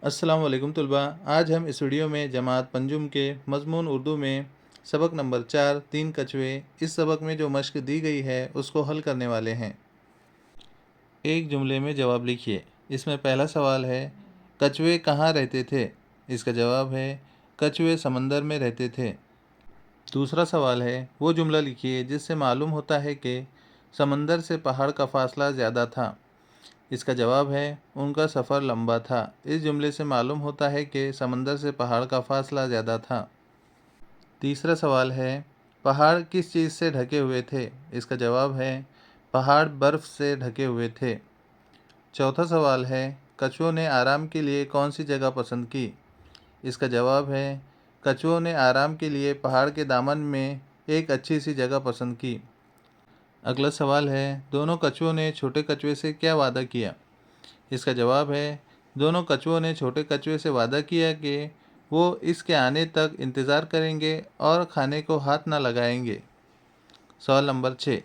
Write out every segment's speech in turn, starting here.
अस्सलाम वालेकुम तलबा। आज हम इस वीडियो में जमात पंजुम के मज़मून उर्दू में सबक नंबर 4 तीन कछुए इस सबक में जो मश्क दी गई है उसको हल करने वाले हैं। एक जुमले में जवाब लिखिए। इसमें पहला सवाल है, कछुए कहाँ रहते थे? इसका जवाब है, कछुए समंदर में रहते थे। दूसरा सवाल है, वो जुमला लिखिए जिससे मालूम होता है कि समंदर से पहाड़ का फासला ज़्यादा था। इसका जवाब है, उनका सफ़र लंबा था। इस जुमले से मालूम होता है कि समंदर से पहाड़ का फासला ज़्यादा था। तीसरा सवाल है, पहाड़ किस चीज़ से ढके हुए थे? इसका जवाब है, पहाड़ बर्फ़ से ढके हुए थे। चौथा सवाल है, कछुओं ने आराम के लिए कौन सी जगह पसंद की? इसका जवाब है, कछुओं ने आराम के लिए पहाड़ के दामन में एक अच्छी सी जगह पसंद की। अगला सवाल है, दोनों कछुओं ने छोटे कछुए से क्या वादा किया? इसका जवाब है, दोनों कछुओं ने छोटे कछुए से वादा किया कि वो इसके आने तक इंतज़ार करेंगे और खाने को हाथ न लगाएंगे। सवाल नंबर 6,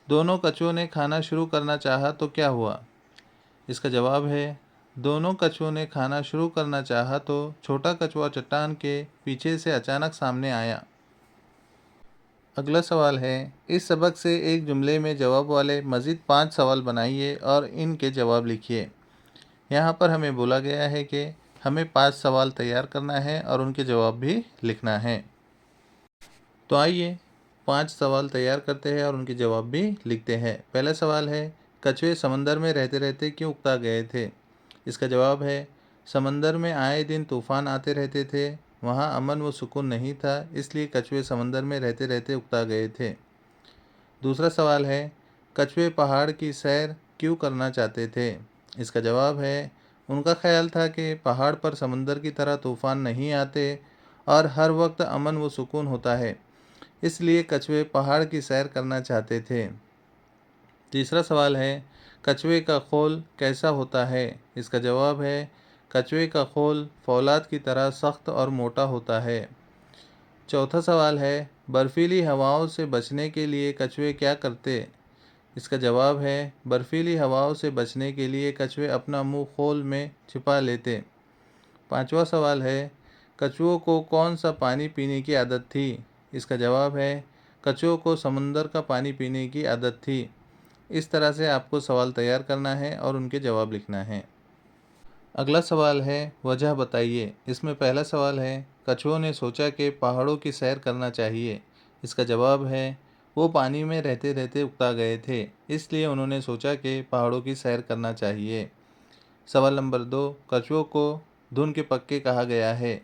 दोनों कछुओं ने खाना शुरू करना चाहा तो क्या हुआ? इसका जवाब है, दोनों कछुओं ने खाना शुरू करना चाहा तो छोटा कछुआ चट्टान के पीछे से अचानक सामने आया। अगला सवाल है, इस सबक से एक जुमले में जवाब वाले मज़ीद 5 सवाल बनाइए और इनके जवाब लिखिए। यहाँ पर हमें बोला गया है कि हमें 5 सवाल तैयार करना है और उनके जवाब भी लिखना है। तो आइए 5 सवाल तैयार करते हैं और उनके जवाब भी लिखते हैं। पहला सवाल है, कछुए समंदर में रहते रहते क्यों उकता गए थे? इसका जवाब है, समंदर में आए दिन तूफ़ान आते रहते थे, वहाँ अमन व सुकून नहीं था, इसलिए कछुए समंदर में रहते रहते उकता गए थे। दूसरा सवाल है, कछुए पहाड़ की सैर क्यों करना चाहते थे? इसका जवाब है, उनका ख्याल था कि पहाड़ पर समंदर की तरह तूफ़ान नहीं आते और हर वक्त अमन व सुकून होता है, इसलिए कछुए पहाड़ की सैर करना चाहते थे। तीसरा सवाल है, कछुए का खोल कैसा होता है? इसका जवाब है, कछुए का खोल फौलाद की तरह सख्त और मोटा होता है। चौथा सवाल है, बर्फीली हवाओं से बचने के लिए कछुए क्या करते? इसका जवाब है, बर्फीली हवाओं से बचने के लिए कछुए अपना मुंह खोल में छिपा लेते। पांचवा सवाल है, कछुओं को कौन सा पानी पीने की आदत थी? इसका जवाब है, कछुओं को समुंदर का पानी पीने की आदत थी। इस तरह से आपको सवाल तैयार करना है और उनके जवाब लिखना है। अगला सवाल है, वजह बताइए। इसमें पहला सवाल है, कछुओं ने सोचा कि पहाड़ों की सैर करना चाहिए। इसका जवाब है, वो पानी में रहते रहते उकता गए थे, इसलिए उन्होंने सोचा कि पहाड़ों की सैर करना चाहिए। सवाल नंबर 2, कछुओं को धुन के पक्के कहा गया है।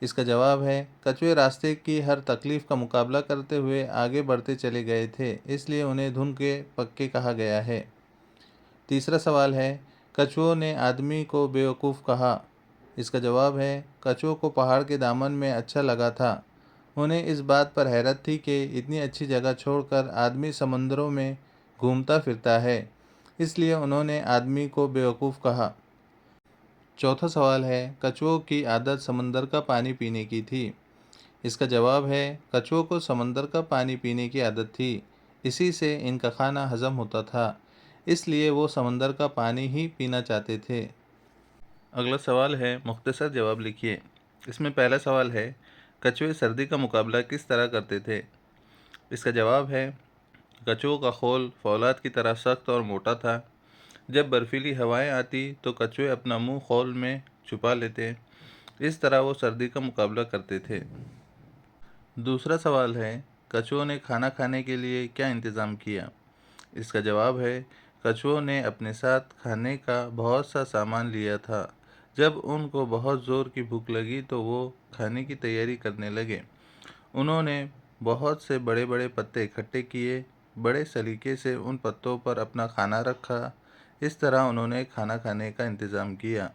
इसका जवाब है, कछुए रास्ते की हर तकलीफ़ का मुकाबला करते हुए आगे बढ़ते चले गए थे, इसलिए उन्हें धुन के पक्के कहा गया है। तीसरा सवाल है, कछुओं ने आदमी को बेवकूफ़ कहा। इसका जवाब है, कछुओं को पहाड़ के दामन में अच्छा लगा था। उन्हें इस बात पर हैरत थी कि इतनी अच्छी जगह छोड़कर आदमी समुद्रों में घूमता फिरता है, इसलिए उन्होंने आदमी को बेवकूफ़ कहा। चौथा सवाल है, कछुओं की आदत समंदर का पानी पीने की थी। इसका जवाब है, कछुओं को समंदर का पानी पीने की आदत थी, इसी से इनका खाना हजम होता था, इसलिए वो समंदर का पानी ही पीना चाहते थे। अगला सवाल है, मुख्तसर जवाब लिखिए। इसमें पहला सवाल है, कछुए सर्दी का मुकाबला किस तरह करते थे? इसका जवाब है, कछुओं का खोल फौलाद की तरह सख्त और मोटा था। जब बर्फीली हवाएं आती तो कछुए अपना मुंह खोल में छुपा लेते, इस तरह वो सर्दी का मुकाबला करते थे। दूसरा सवाल है, कछुओं ने खाना खाने के लिए क्या इंतज़ाम किया? इसका जवाब है, कछुओं ने अपने साथ खाने का बहुत सा सामान लिया था। जब उनको बहुत ज़ोर की भूख लगी तो वो खाने की तैयारी करने लगे। उन्होंने बहुत से बड़े बड़े पत्ते इकट्ठे किए, बड़े सलीके से उन पत्तों पर अपना खाना रखा। इस तरह उन्होंने खाना खाने का इंतज़ाम किया।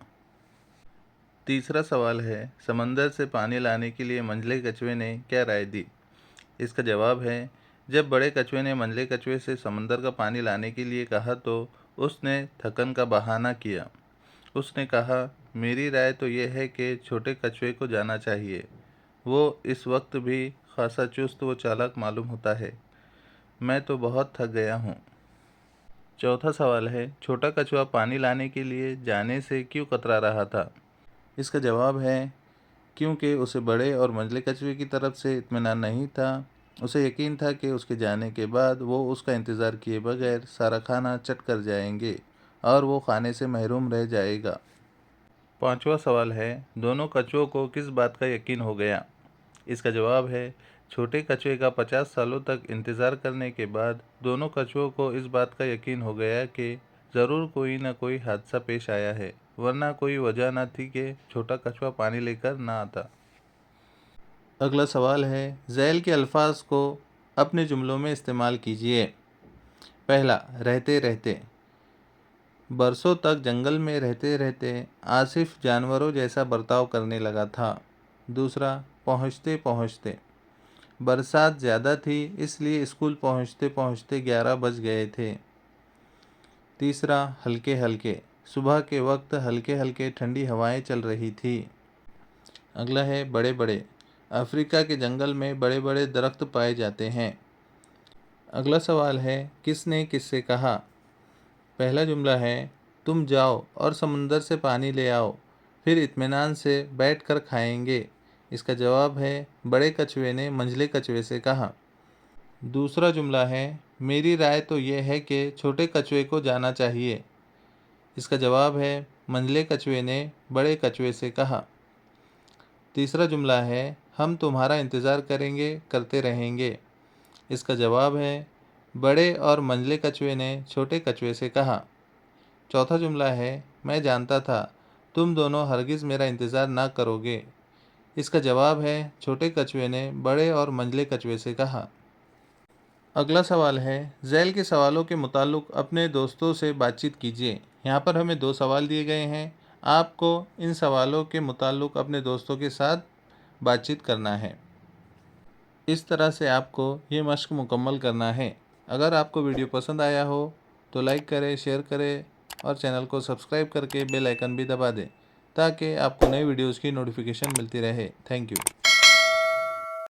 तीसरा सवाल है, समंदर से पानी लाने के लिए मंझले कछुए ने क्या राय दी? इसका जवाब है, जब बड़े कछुए ने मंझले कछुए से समंदर का पानी लाने के लिए कहा तो उसने थकन का बहाना किया। उसने कहा, मेरी राय तो यह है कि छोटे कछुए को जाना चाहिए। वो इस वक्त भी खासा चुस्त व चालाक मालूम होता है। मैं तो बहुत थक गया हूँ। चौथा सवाल है, छोटा कछुआ पानी लाने के लिए जाने से क्यों कतरा रहा था? इसका जवाब है क्योंकि उसे बड़े और मंझले कछुए की तरफ से इत्मीनान नहीं था। उसे यकीन था कि उसके जाने के बाद वो उसका इंतज़ार किए बगैर सारा खाना चट कर जाएंगे और वो खाने से महरूम रह जाएगा। पांचवा सवाल है, दोनों कछुओं को किस बात का यकीन हो गया? इसका जवाब है, छोटे कछुए का 50 सालों तक इंतज़ार करने के बाद दोनों कछुओं को इस बात का यकीन हो गया कि ज़रूर कोई न कोई हादसा पेश आया है, वरना कोई वजह न थी कि छोटा कछुआ पानी लेकर ना आता। अगला सवाल है, ज़ैल के अल्फाज को अपने जुमलों में इस्तेमाल कीजिए। पहला, रहते रहते। बरसों तक जंगल में रहते रहते आसिफ जानवरों जैसा बर्ताव करने लगा था। दूसरा, पहुँचते पहुँचते। बरसात ज़्यादा थी इसलिए स्कूल पहुँचते पहुँचते 11 बज गए थे। तीसरा, हल्के हल्के। सुबह के वक्त हल्के हल्के ठंडी हवाएं चल रही थी। अगला है, बड़े बड़े। अफ्रीका के जंगल में बड़े बड़े दरख्त पाए जाते हैं। अगला सवाल है, किसने किससे कहा? पहला जुमला है, तुम जाओ और समुंदर से पानी ले आओ, फिर इत्मीनान से बैठ कर खाएंगे। इसका जवाब है, बड़े कछुए ने मंझले कछुए से कहा। दूसरा जुमला है, मेरी राय तो यह है कि छोटे कछुए को जाना चाहिए। इसका जवाब है, मंझले कछुए ने बड़े कछुए से कहा। तीसरा जुमला है, हम तुम्हारा इंतज़ार करेंगे, करते रहेंगे। इसका जवाब है, बड़े और मंझले कछुए ने छोटे कछुए से कहा। चौथा जुमला है, मैं जानता था तुम दोनों हरगिज़ मेरा इंतज़ार ना करोगे। इसका जवाब है, छोटे कछुए ने बड़े और मंझले कछुए से कहा। अगला सवाल है, ज़ैल के सवालों के मुताल्लिक़ अपने दोस्तों से बातचीत कीजिए। यहाँ पर हमें 2 सवाल दिए गए हैं। आपको इन सवालों के मुताल्लिक़ अपने दोस्तों के साथ बातचीत करना है। इस तरह से आपको ये मश्क मुकम्मल करना है। अगर आपको वीडियो पसंद आया हो तो लाइक करें, शेयर करें और चैनल को सब्सक्राइब करके बेल आइकन भी दबा दें ताकि आपको नई वीडियोज़ की नोटिफिकेशन मिलती रहे। Thank you.